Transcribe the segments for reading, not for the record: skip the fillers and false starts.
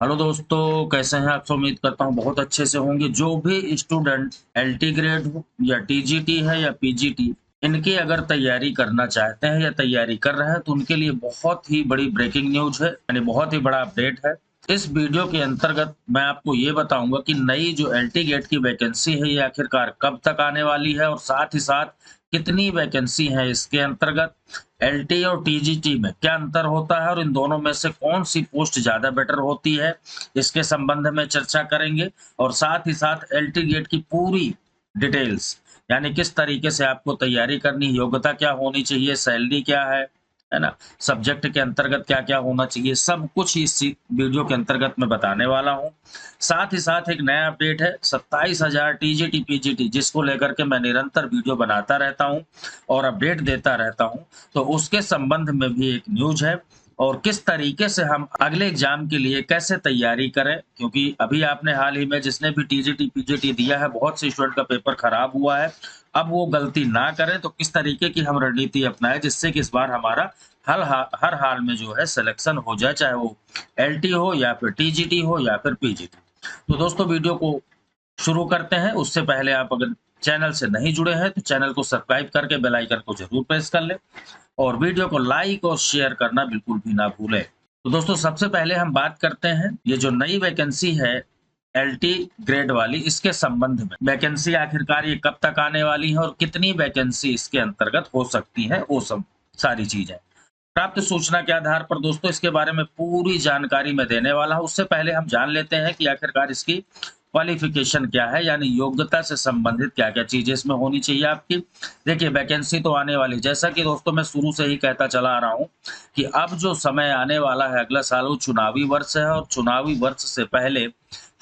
Hello दोस्तों, कैसे हैं आप सब। उम्मीद करता हूँ बहुत अच्छे से होंगे। जो भी स्टूडेंट एलटी ग्रेड हो या टीजीटी है या पीजीटी, इनकी अगर तैयारी करना चाहते हैं या तैयारी कर रहे हैं तो उनके लिए बहुत ही बड़ी ब्रेकिंग न्यूज है, यानी बहुत ही बड़ा अपडेट है। इस वीडियो के अंतर्गत मैं आपको ये बताऊंगा कि नई जो एलटी गेट की वैकेंसी है ये आखिरकार कब तक आने वाली है और साथ ही साथ कितनी वैकेंसी है इसके अंतर्गत। एलटी और टीजीटी में क्या अंतर होता है और इन दोनों में से कौन सी पोस्ट ज़्यादा बेटर होती है, इसके संबंध में चर्चा करेंगे। और साथ ही साथ एलटी गेट की पूरी डिटेल्स, यानी किस तरीके से आपको तैयारी करनी, योग्यता क्या होनी चाहिए, सैलरी क्या है ना, सब्जेक्ट के अंतर्गत क्या-क्या होना चाहिए, सब कुछ इस वीडियो के अंतर्गत मैं बताने वाला हूँ। साथ ही साथ एक नया अपडेट है 27,000 टीजीटी, पीजीटी जिसको लेकर के मैं निरंतर वीडियो बनाता रहता हूँ और अपडेट देता रहता हूँ। तो उसके संबंध में भी एक न्यूज़ है और किस तरीके से हम अगले एग्जाम के लिए कैसे तैयारी करें, क्योंकि अभी आपने हाल ही में जिसने भी टीजीटी, पीजीटी दिया है, बहुत से स्टूडेंट का पेपर खराब हुआ है। अब वो गलती ना करें तो किस तरीके की हम रणनीति अपनाएं जिससे कि इस बार हमारा हर हाल में जो है सिलेक्शन हो जाए, चाहे वो एलटी हो या फिर टीजीटी हो या फिर पीजीटी। तो दोस्तों वीडियो को शुरू करते हैं। उससे पहले आप अगर चैनल से नहीं जुड़े हैं तो चैनल को सब्सक्राइब करके बेल आइकन को जरूर प्रेस कर लें और वीडियो को लाइक और शेयर करना बिल्कुल भी ना भूलें। तो दोस्तों सबसे पहले हम बात करते हैं ये जो नई वैकेंसी है एलटी ग्रेड वाली, इसके संबंध में। वैकेंसी आखिरकार ये कब तक आने वाली है और कितनी वैकेंसी इसके अंतर्गत हो सकती है, वो सब सारी चीजें प्राप्त सूचना के आधार पर दोस्तों इसके बारे में पूरी जानकारी मैं देने वाला हूं। उससे पहले हम जान लेते हैं कि आखिरकार इसकी क्वालिफिकेशन क्या है, यानी योग्यता से संबंधित क्या-क्या चीजें इसमें होनी चाहिए आपकी। देखिए वैकेंसी तो आने वाली, जैसा कि दोस्तों मैं शुरू से ही कहता चला आ रहा हूँ कि अब जो समय आने वाला है अगला साल, वो चुनावी वर्ष है और चुनावी वर्ष से पहले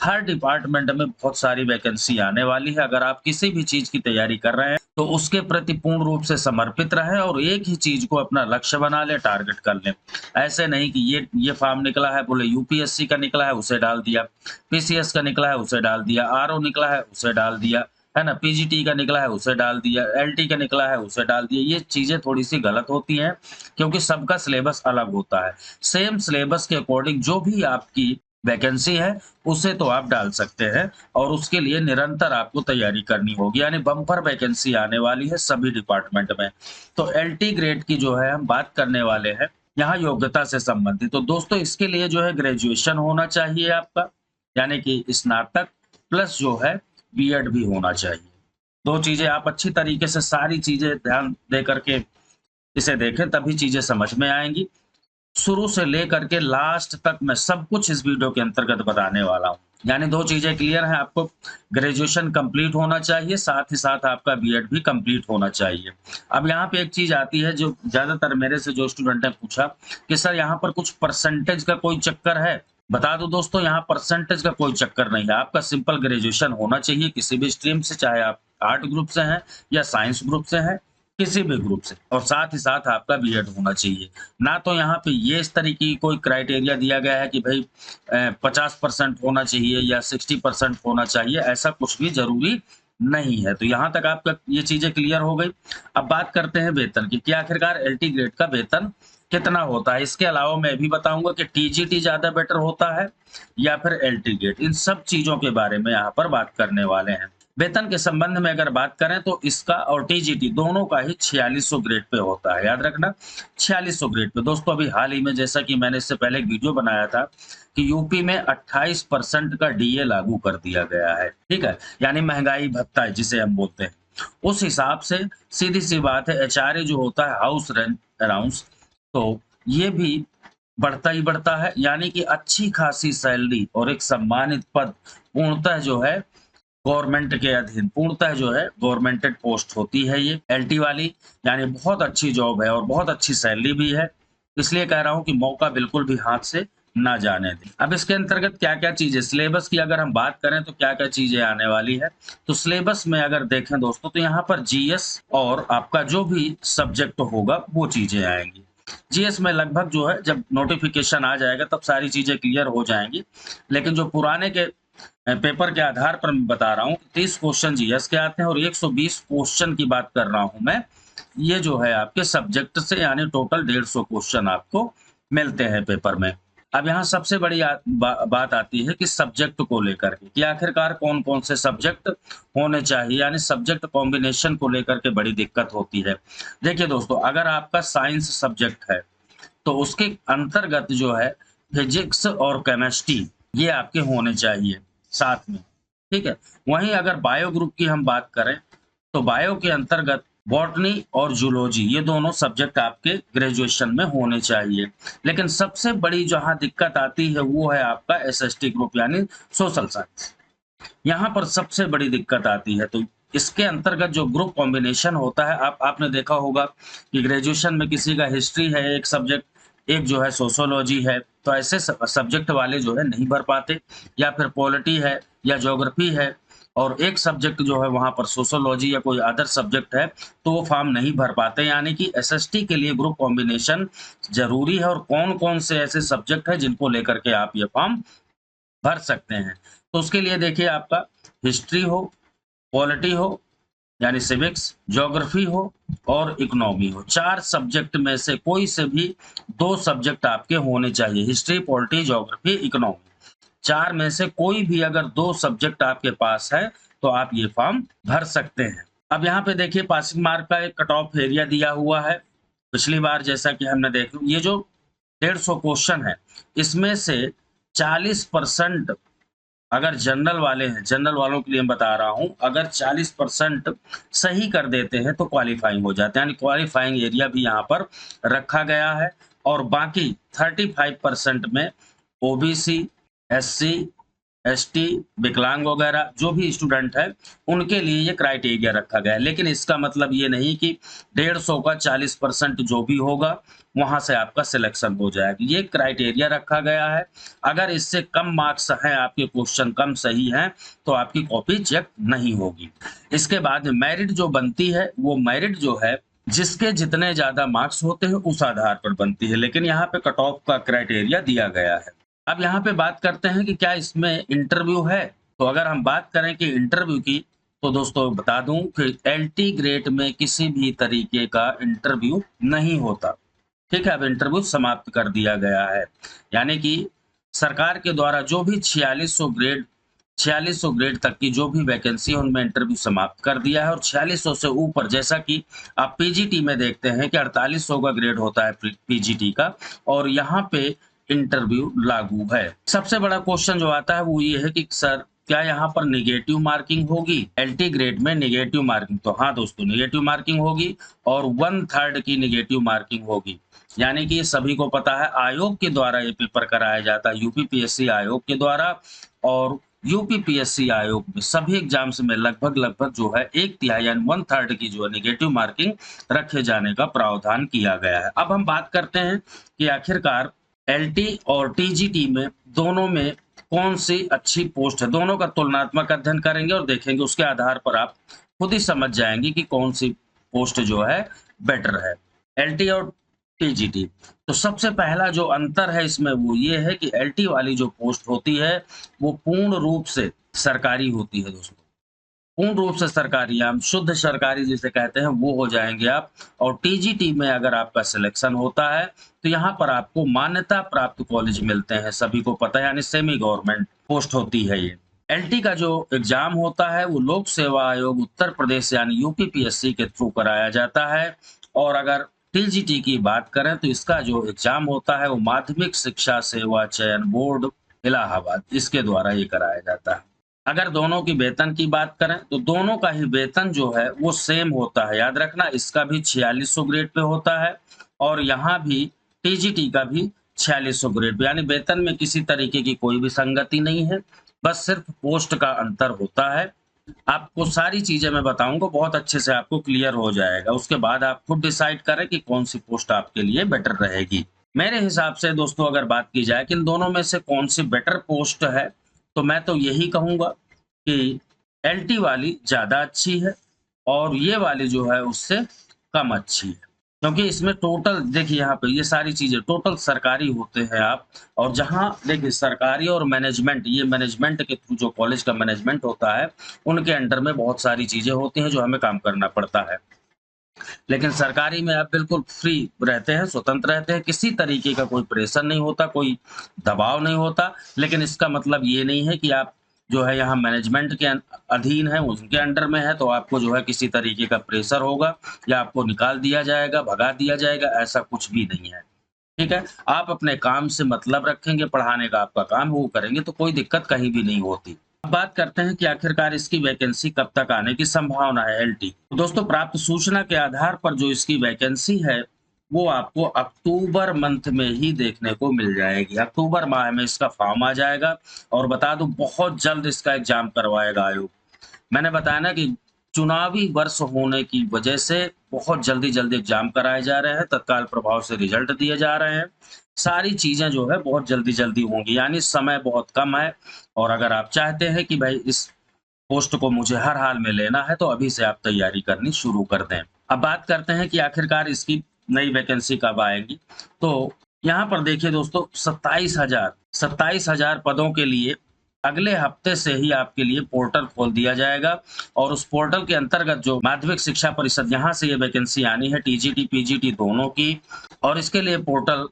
हर डिपार्टमेंट में बहुत सारी वैकेंसी आने वाली है। अगर आप किसी भी चीज की तैयारी कर रहे हैं तो उसके प्रति पूर्ण रूप से समर्पित रहें और एक ही चीज को अपना लक्ष्य बना लें, टारगेट कर लें। ऐसे नहीं कि ये फॉर्म निकला है, बोले यूपीएससी का निकला है उसे डाल दिया, पीसीएस का निकला है उसे डाल दिया, आरओ निकला है उसे डाल दिया, है ना, पीजीटी का निकला है उसे डाल दिया, एलटी का निकला है उसे डाल दिया। ये चीजें थोड़ी सी गलत होती हैं क्योंकि सबका सिलेबस अलग होता है। सेम सिलेबस के अकॉर्डिंग जो भी आपकी वैकेंसी है उसे तो आप डाल सकते हैं और उसके लिए निरंतर आपको तैयारी करनी होगी, यानी बम्पर वैकेंसी आने वाली है सभी डिपार्टमेंट में। तो एलटी ग्रेड की जो है हम बात करने वाले हैं यहाँ योग्यता से संबंधित। तो दोस्तों इसके लिए जो है ग्रेजुएशन होना चाहिए आपका, यानी कि स्नातक प्लस जो है बीएड भी होना चाहिए। दो चीजें आप अच्छी तरीके से सारी चीजें ध्यान दे करके इसे देखें, तभी चीजें समझ में आएंगी। शुरू से लेकर के लास्ट तक मैं सब कुछ इस वीडियो के अंतर्गत बताने वाला हूँ। यानी 2 चीज़ें क्लियर हैं, आपको ग्रेजुएशन कंप्लीट होना चाहिए, साथ ही साथ आपका बीएड भी कंप्लीट होना चाहिए। अब यहाँ पे एक चीज़ आती है जो ज़्यादातर मेरे से जो स्टूडेंट ने पूछा कि सर यहाँ पर कुछ परसेंटेज का कोई चक्कर है? बता दूँ दोस्तों, यहाँ परसेंटेज का कोई चक्कर नहीं है। आपका सिंपल ग्रेजुएशन होना चाहिए किसी भी स्ट्रीम से, चाहे आप आर्ट ग्रुप से हैं या साइंस ग्रुप से हैं, किसी भी ग्रुप से, और साथ ही साथ आपका बीएड होना चाहिए। ना तो यहाँ पे ये इस तरीके की कोई क्राइटेरिया दिया गया है कि भई 50% होना चाहिए या 60% होना चाहिए, ऐसा कुछ भी ज़रूरी नहीं है। तो यहाँ तक आपका ये चीज़ें क्लियर हो गई। अब बात करते हैं वेतन की कि आखिरकार एलटी ग्रेड का वेतन कितना होता है। इसके अलावा मैं भी बताऊँगा कि टीजीटी ज़्यादा बेटर होता है या फिर एलटी ग्रेड, इन सब चीज़ों के बारे में यहाँ पर बात करने वाले हैं। वेतन के संबंध में अगर बात करें तो इसका और टीजीटी दोनों का ही 4600 ग्रेड पे होता है, याद रखना 4600 ग्रेड पे। दोस्तों अभी हाल ही में जैसा कि मैंने इससे पहले एक वीडियो बनाया था कि यूपी में 28% का डीए लागू कर दिया गया है, ठीक है, यानी महंगाई भत्ता जिसे हम बोलते हैं। उस हिसाब से सीधी सी बात है एचआरए जो होता है, हाउस रेंट अलाउंस, तो ये भी बढ़ता ही बढ़ता है, यानी कि अच्छी खासी सैलरी और एक सम्मानित पद पूर्णतः जो है गवर्नमेंट के अधीन, पूर्णतः जो है गवर्नमेंटेड पोस्ट होती है ये एलटी वाली, यानी बहुत अच्छी जॉब है और बहुत अच्छी सैलरी भी है। इसलिए कह रहा हूँ कि मौका बिल्कुल भी हाथ से ना जाने दें। अब इसके अंतर्गत क्या-क्या चीज़ें, सिलेबस की अगर हम बात करें तो क्या-क्या चीज़ें आने वाली है। तो सिलेबस में अगर देखें दोस्तों तो यहाँ पर जीएस और आपका जो भी सब्जेक्ट होगा वो चीज़ें आएँगी। जीएस में लगभग जो है जब नोटिफ़िकेशन आ जाएगा तब सारी चीज़ें क्लियर हो जाएँगी। लेकिन जो पुराने के पेपर के आधार पर मैं बता रहा हूँ, 30 क्वेश्चन जीएस के आते हैं और 120 क्वेश्चन की बात कर रहा हूँ मैं। ये जो है आपके सब्जेक्ट से, यानी टोटल 150 क्वेश्चन आपको मिलते हैं पेपर में। अब यहाँ सबसे बड़ी बात आती है कि सब्जेक्ट को लेकर के कि आखिरकार कौन-कौन से सब्जेक्ट होने चाहिए, यानी सब्जेक्ट कॉम्बिनेशन को लेकर के बड़ी दिक्कत होती है। देखिए दोस्तों, अगर आपका साइंस सब्जेक्ट है, तो उसके अंतर्गत जो है फिजिक्स और केमिस्ट्री ये आपके होने चाहिए साथ में, ठीक है? वहीं अगर बायो ग्रुप की हम बात करें, तो बायो के अंतर्गत बॉटनी और जूलॉजी ये दोनों सब्जेक्ट आपके ग्रेजुएशन में होने चाहिए। लेकिन सबसे बड़ी जहाँ दिक्कत आती है वो है आपका एसएसटी ग्रुप यानी सोशल साइंस। यहाँ पर सबसे बड़ी दिक्कत आती है। तो इसके अंतर्गत जो ग्रुप कॉम्बिनेशन होता है, आपने देखा होगा कि ग्रेजुएशन में किसी का हिस्ट्री है एक सब्जेक्ट, एक जो है सोशियोलॉजी है, तो ऐसे सब्जेक्ट वाले जो है नहीं भर पाते, या फिर पॉलिटी है या ज्योग्राफी है और एक सब्जेक्ट जो है वहाँ पर सोशियोलॉजी या कोई अदर सब्जेक्ट है, तो वो फॉर्म नहीं भर पाते। यानी कि एसएसटी के लिए ग्रुप कॉम्बिनेशन ज़रूरी है और कौन-कौन से ऐसे सब्जेक्ट हैं जिनको लेकर के आप ये फॉर्म भर सकते हैं। तो उसके लिए देखिए आपका हिस्ट्री हो, पॉलिटी हो यानी सिविक्स, ज्योग्राफी हो और इकोनॉमी हो। 4 सब्जेक्ट में से कोई से भी 2 सब्जेक्ट आपके होने चाहिए। History, polity, geography, economy. 4 में से कोई भी अगर 2 सब्जेक्ट आपके पास है, तो आप ये फॉर्म भर सकते हैं। अब यहाँ पे देखिए पासिंग मार्क का एक कट ऑफ एरिया दिया हुआ है। पिछली बार जैसा कि हमने देखा, ये जो 150 क्वेश्चन है, इसमें से 40% अगर जनरल वाले हैं, जनरल वालों के लिए मैं बता रहा हूँ, अगर 40% सही कर देते हैं तो क्वालीफाइंग हो जाते हैं, यानी क्वालीफाइंग एरिया भी यहाँ पर रखा गया है। और बाकी 35% में ओबीसी, एससी, एसटी, विकलांग वगैरह जो भी स्टूडेंट है, उनके लिए ये क्राइटेरिया रखा गया है। लेकिन इसका मतलब ये नहीं कि 150 का 40% जो भी होगा, वहाँ से आपका सिलेक्शन हो जाएगा। ये क्राइटेरिया रखा गया है। अगर इससे कम मार्क्स हैं, आपके क्वेश्चन कम सही हैं, तो आपकी कॉपी चेक नहीं होगी। इसके बाद मेरिट जो बनती है, वो मेरिट जो है जिसके जितने ज़्यादा मार्क्स होते हैं उस आधार पर बनती है। लेकिन यहाँ पे कट ऑफ का क्राइटेरिया दिया गया है। अब यहाँ पे बात करते हैं कि क्या इसमें इंटरव्यू है? तो अगर हम बात करें कि इंटरव्यू की, तो दोस्तों बता दूं कि एलटी ग्रेड में किसी भी तरीके का इंटरव्यू नहीं होता। ठीक है, अब इंटरव्यू समाप्त कर दिया गया है। यानी कि सरकार के द्वारा जो भी 4600 ग्रेड तक की जो भी वैकेंसी है, उनमें इंटरव्यू समाप्त कर दिया है। और 4600 से ऊपर, जैसा कि आप पीजीटी में देखते हैं कि 4800 का ग्रेड होता है पीजीटी का, और यहाँ पे इंटरव्यू लागू है। सबसे बड़ा क्वेश्चन जो आता है वो ये है कि सर क्या यहाँ पर नेगेटिव मार्किंग होगी? एलटी ग्रेड में नेगेटिव मार्किंग, तो हाँ दोस्तों, नेगेटिव मार्किंग होगी और 1/3 की नेगेटिव मार्किंग होगी। यानी कि ये सभी को पता है, आयोग के द्वारा ये पेपर कराया जाता है, यूपीपीएससी आयोग के द्वारा। और यूपीपीएससी आयोग में सभी एग्जाम्स में लगभग जो है 1/3 यानी 1/3 की जो है नेगेटिव मार्किंग रखे जाने का प्रावधान किया गया है। अब हम बात करते हैं कि आखिरकार एलटी और टीजीटी में दोनों में कौन सी अच्छी पोस्ट है। दोनों का तुलनात्मक अध्ययन करेंगे और देखेंगे, उसके आधार पर आप खुद ही समझ जाएंगे कि कौन सी पोस्ट जो है बेटर है, एलटी और टीजीटी। तो सबसे पहला जो अंतर है इसमें वो ये है कि एलटी वाली जो पोस्ट होती है वो पूर्ण रूप से सरकारी होती है दोस्तों। पूर्ण रूप से सरकारी, हम शुद्ध सरकारी जिसे कहते हैं वो हो जाएंगे आप। और टीजीटी में अगर आपका सिलेक्शन होता है, तो यहाँ पर आपको मान्यता प्राप्त कॉलेज मिलते हैं, सभी को पता है, यानी सेमी गवर्नमेंट पोस्ट होती है ये। एलटी का जो एग्जाम होता है वो लोक सेवा आयोग उत्तर प्रदेश यानी यूपीपीएससी के थ्रू कराया जाता है। और अगर टीजीटी की बात करें तो इसका जो एग्जाम होता है वो माध्यमिक शिक्षा सेवा चयन बोर्ड इलाहाबाद, इसके द्वारा ये कराया जाता है। अगर दोनों की वेतन की बात करें तो दोनों का ही वेतन जो है वो सेम होता है। याद रखना, इसका भी 4600 ग्रेड पे होता है और यहाँ भी टीजीटी का भी 4600 ग्रेड पे, यानी वेतन में किसी तरीके की कोई भी संगति नहीं है, बस सिर्फ पोस्ट का अंतर होता है। आपको सारी चीजें मैं बताऊंगा, बहुत अच्छे से आपको क्लियर हो जाएगा। उसके बाद आप खुद डिसाइड करें कि कौन सी पोस्ट आपके लिए बेटर रहेगी। मेरे हिसाब से दोस्तों अगर बात की जाए कि इन दोनों में से कौन सी बेटर पोस्ट है, तो मैं तो यही कहूँगा कि एलटी वाली ज़्यादा अच्छी है और ये वाली जो है उससे कम अच्छी है। क्योंकि इसमें टोटल देखिए, यहाँ पे ये सारी चीज़ें टोटल सरकारी होते हैं आप। और जहाँ देखिए सरकारी और मैनेजमेंट, ये मैनेजमेंट के थ्रू जो कॉलेज का मैनेजमेंट होता है, उनके अंडर में बहुत सारी चीज़ें होती हैं जो हमें काम करना पड़ता है। लेकिन सरकारी में आप बिल्कुल फ्री रहते हैं, स्वतंत्र रहते हैं, किसी तरीके का कोई प्रेशर नहीं होता, कोई दबाव नहीं होता। लेकिन इसका मतलब ये नहीं है कि आप जो है यहाँ मैनेजमेंट के अधीन हैं, उनके अंडर में है तो आपको जो है किसी तरीके का प्रेशर होगा या आपको निकाल दिया जाएगा, भगा दिया जाएगा, ऐसा कुछ भी नहीं है। ठीक है? आप अपने काम से मतलब रखेंगे, पढ़ाने का आपका काम है, वो करेंगे तो कोई दिक्कत कहीं भी नहीं होती। अब बात करते हैं कि आखिरकार इसकी वैकेंसी कब तक आने की संभावना है एलटी। तो दोस्तों प्राप्त सूचना के आधार पर जो इसकी वैकेंसी है, वो आपको अक्टूबर मंथ में ही देखने को मिल जाएगी। अक्टूबर माह में इसका फॉर्म आ जाएगा और बता दूं बहुत जल्द इसका एग्जाम करवाएगा आयोग। मैंने बताया ना कि चुनावी वर्ष होने की वजह से बहुत जल्दी-जल्दी एग्ज़ाम कराए जा रहे हैं, तत्काल प्रभाव से रिज़ल्ट दिए जा रहे हैं। सारी चीज़ें जो है बहुत जल्दी-जल्दी होंगी, यानी समय बहुत कम है और अगर आप चाहते हैं कि भाई इस पोस्ट को मुझे हर हाल में लेना है, तो अभी से आप तैयारी करनी शुरू कर दें। अब बात करते हैं कि आखिरकार इसकी नई वैकेंसी कब आएगी। तो यहाँ पर देखिए दोस्तों 27,000 पदों के लिए अगले हफ्ते से ही आपके लिए पोर्टल खोल दिया जाएगा और उस पोर्टल के अंतर्गत जो माध्यमिक शिक्षा परिषद यहाँ से ये वैकेंसी आनी है टीजीटी, पीजीटी दोनों की और इसके लिए पोर्टल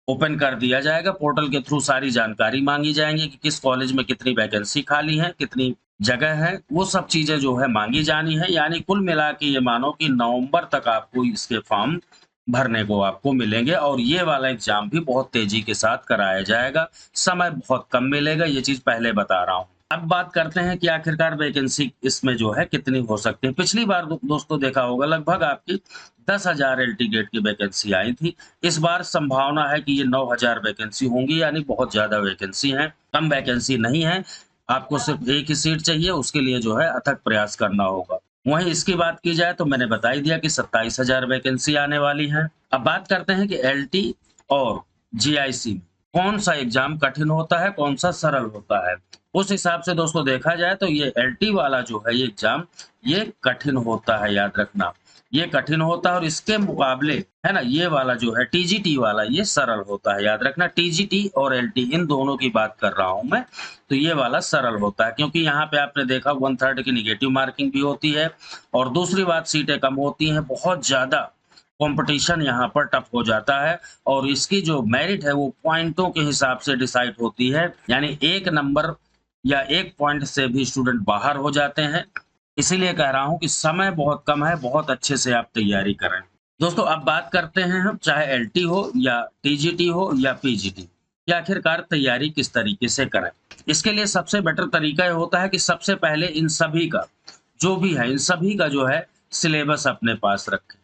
ओपन कर दिया जाएगा। पोर्टल के थ्रू सारी जानकारी माँगी जाएँगी कि किस कॉलेज में कितनी वैकेंसी खाली है, कितनी जगह है, वो सब चीज़ें जो है माँगी जानी है। यानी कुल मिला के ये मानो कि नवंबर तक आपको इसके फॉर्म भरने को आपको मिलेंगे और ये वाला एग्ज़ाम भी बहुत तेज़ी के साथ कराया जाएगा। समय बहुत कम मिलेगा, ये चीज़ पहले बता रहा हूँ। अब बात करते हैं कि आखिरकार वैकेंसी इसमें जो है कितनी हो सकती है। पिछली बार दोस्तों देखा होगा लगभग आपकी 10,000 एलटी ग्रेड की वैकेंसी आई थी। इस बार संभावना है कि ये 9,000 वैकेंसी होंगी यानी बहुत ज़्यादा वैकेंसी है, कम वैकेंसी नहीं है। आपको सिर्फ़ एक ही सीट चाहिए, उसके लिए जो है अथक प्रयास करना होगा। वहीं इसकी बात की जाए तो मैंने बता ही दिया कि 27,000 वैकेंसी आने वाली है। अब बात करते हैं कि एलटी और जीआईसी में कौन-सा एग्ज़ाम कठिन होता है, कौन-सा सरल होता है। उस हिसाब से दोस्तों देखा जाए तो ये एलटी वाला जो है ये एग्ज़ाम, ये कठिन होता है, याद रखना। ये कठिन होता है और इसके मुकाबले, है ना, ये वाला जो है टीजीटी वाला ये सरल होता है, याद रखना। टीजीटी और एलटी इन दोनों की बात कर रहा हूँ मैं, तो ये वाला सरल होता है क्योंकि यहाँ पे आपने देखा 1/3 की नेगेटिव मार्किंग भी होती है और दूसरी बात सीटें कम होती हैं, बहुत ज़्यादा कॉम्पिटिशन यहाँ पर टफ हो जाता है और इसकी जो मेरिट है वो पॉइंटों के हिसाब से डिसाइड होती है, यानी 1 नंबर या 1 पॉइंट से भी स्टूडेंट बाहर हो जाते हैं। इसीलिए कह रहा हूँ कि समय बहुत कम है, बहुत अच्छे से आप तैयारी करें। दोस्तों अब बात करते हैं हम, चाहे एलटी हो या टीजीटी हो या पीजीटी, कि आखिरकार तैयारी किस तरीके से करें। इसके लिए सबसे बेटर तरीका ये होता है कि सबसे पहले इन सभी का, जो भी है, इन सभी का जो है सिलेबस अपने पास रखें।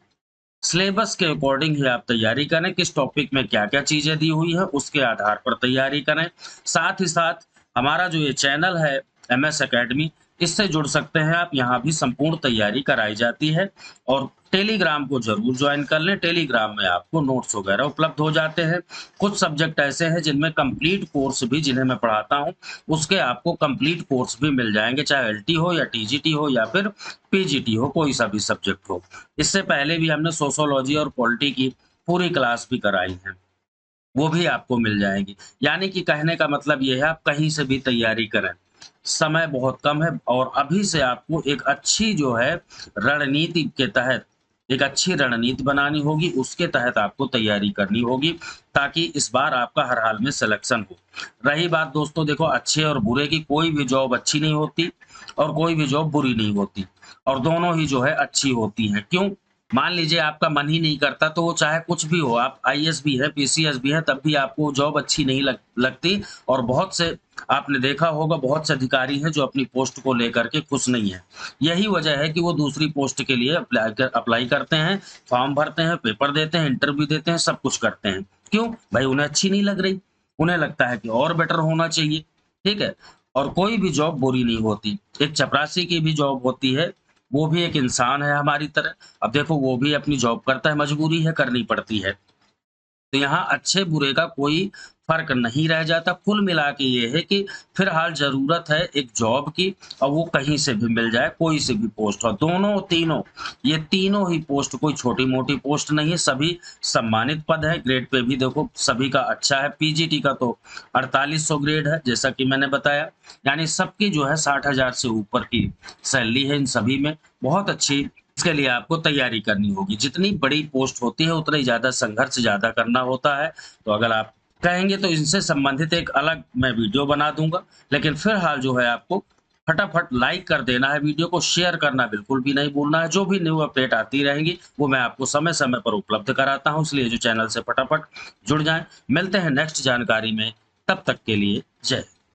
सिलेबस के अकॉर्डिंग ही आप तैयारी करें, किस टॉपिक में क्या-क्या चीज़ें दी हुई हैं, उसके आधार पर तैयारी करें। साथ ही साथ हमारा जो ये चैनल है एमएस अकेडमी, इससे जुड़ सकते हैं आप, यहाँ भी संपूर्ण तैयारी कराई जाती है और टेलीग्राम को ज़रूर जॉइन कर लें। टेलीग्राम में आपको नोट्स वगैरह उपलब्ध हो जाते हैं। कुछ सब्जेक्ट ऐसे हैं जिनमें कंप्लीट कोर्स भी, जिन्हें मैं पढ़ाता हूँ, उसके आपको कंप्लीट कोर्स भी मिल जाएँगे, चाहे एलटी हो या टीजीटी हो या फिर पीजीटी हो, कोई सा भी सब्जेक्ट हो। इससे पहले भी हमने सोशियोलॉजी और पॉलिटी की पूरी क्लास भी कराई है, वो भी आपको मिल जाएगी। यानी कि कहने का मतलब ये है आप कहीं से भी तैयारी करें, समय बहुत कम है और अभी से आपको एक अच्छी जो है रणनीति के तहत, एक अच्छी रणनीति बनानी होगी, उसके तहत आपको तैयारी करनी होगी ताकि इस बार आपका हर हाल में सिलेक्शन हो। रही बात दोस्तों देखो अच्छे और बुरे की, कोई भी जॉब अच्छी नहीं होती और कोई भी जॉब बुरी नहीं होती और दोनों ही जो है अच्छी होती हैं। क्यों? मान लीजिए आपका मन ही नहीं करता तो वो चाहे कुछ भी हो, आप आईएएस भी है, पीसीएस भी है, तब भी आपको जॉब अच्छी नहीं लगती और बहुत से आपने देखा होगा बहुत से अधिकारी हैं जो अपनी पोस्ट को लेकर के खुश नहीं हैं। यही वजह है कि वो दूसरी पोस्ट के लिए अप्लाई करते हैं, फॉर्म भरते हैं, पेपर देते हैं, इंटरव्यू देते हैं, सब कुछ करते हैं। क्यों? भाई उन्हें अच्छी नहीं लग रही, उन्हें लगता है कि और बेटर होना चाहिए, ठीक है? और कोई भी जॉब बुरी नहीं होती। एक चपरासी की भी जॉब होती है, वो भी एक इंसान है हमारी तरह। अब देखो वो भी अपनी जॉब करता है, मजबूरी है, करनी पड़ती है। तो यहाँ अच्छे-बुरे का कोई फ़र्क नहीं रह जाता। कुल मिला के ये है कि फ़िलहाल ज़रूरत है एक जॉब की और वो कहीं से भी मिल जाए, कोई सी भी पोस्ट हो। दोनों तीनों, ये तीनों ही पोस्ट कोई छोटी-मोटी पोस्ट नहीं है, सभी सम्मानित पद हैं। ग्रेड पे भी देखो सभी का अच्छा है। पीजीटी का तो 4800 ग्रेड है, जैसा कि मैंने बताया। यानी सबकी जो है 60,000 से ऊपर की सैलरी है इन सभी में। बहुत अच्छी इसके लिए आपको तैयारी करनी होगी। जितनी बड़ी पोस्ट होती है उतना ही ज़्यादा संघर्ष ज़्यादा करना होता है। तो अगर आप कहेंगे तो इनसे संबंधित एक अलग मैं वीडियो बना दूँगा। लेकिन फ़िलहाल जो है आपको फटाफट लाइक कर देना है, वीडियो को शेयर करना बिल्कुल भी नहीं भूलना है। जो भी न्यू अपडेट आती रहेंगी वो मैं आपको समय-समय पर उपलब्ध कराता हूँ, इसलिए जो चैनल से फटाफट जुड़ जाएँ। मिलते हैं नेक्स्ट जानकारी में, तब तक के लिए जय हिंद।